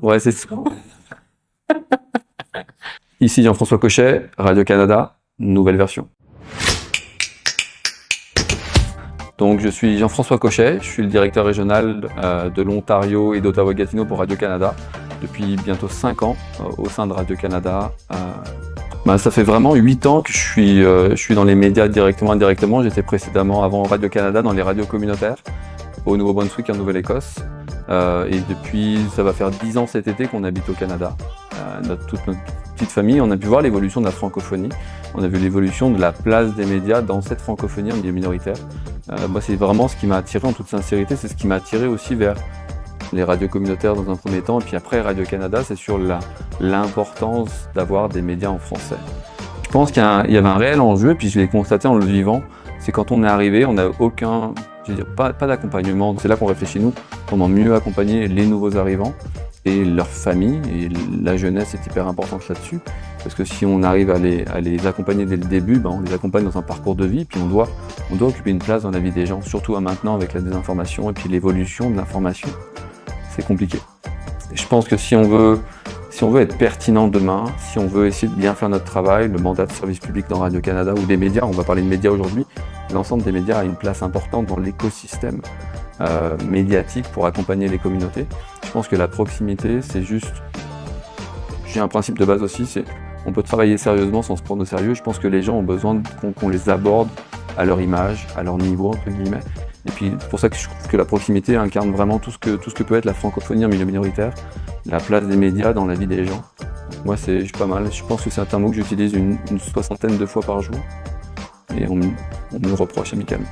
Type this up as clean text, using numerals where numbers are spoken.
Ouais, c'est ça. Ici Jean-François Cochet, Radio-Canada, nouvelle version. Donc je suis Jean-François Cochet, je suis le directeur régional de l'Ontario et d'Ottawa-Gatineau pour Radio-Canada depuis bientôt 5 ans au sein de Radio-Canada. Ça fait vraiment 8 ans que je suis dans les médias directement et indirectement. J'étais précédemment avant Radio-Canada dans les radios communautaires au Nouveau-Brunswick et en Nouvelle-Écosse. Et depuis, ça va faire 10 ans cet été qu'on habite au Canada. Toute notre petite famille, on a pu voir l'évolution de la francophonie. On a vu l'évolution de la place des médias dans cette francophonie en milieu minoritaire. Moi, c'est vraiment ce qui m'a attiré en toute sincérité. C'est ce qui m'a attiré aussi vers les radios communautaires dans un premier temps. Et puis après, Radio-Canada, c'est sur l'importance d'avoir des médias en français. Je pense qu'il y avait un réel enjeu, et puis je l'ai constaté en le vivant. C'est quand on est arrivé, on n'a aucun, pas d'accompagnement. C'est là qu'on réfléchit nous, comment mieux accompagner les nouveaux arrivants et leurs familles, et la jeunesse est hyper importante là-dessus, parce que si on arrive à les accompagner dès le début, on les accompagne dans un parcours de vie, puis on doit occuper une place dans la vie des gens, surtout maintenant avec la désinformation et puis l'évolution de l'information, c'est compliqué. Et je pense que si on veut être pertinent demain, si on veut essayer de bien faire notre travail, le mandat de service public dans Radio-Canada ou des médias, on va parler de médias aujourd'hui, l'ensemble des médias a une place importante dans l'écosystème médiatique pour accompagner les communautés. Je pense que la proximité, c'est juste... J'ai un principe de base aussi, c'est on peut travailler sérieusement sans se prendre au sérieux. Je pense que les gens ont besoin qu'on les aborde à leur image, à leur niveau, entre guillemets. Et puis c'est pour ça que je trouve que la proximité incarne vraiment tout ce que peut être la francophonie en milieu minoritaire, la place des médias dans la vie des gens. Moi, je suis pas mal. Je pense que c'est un mot que j'utilise une 60aine de fois par jour. Et on me le reproche amicalement.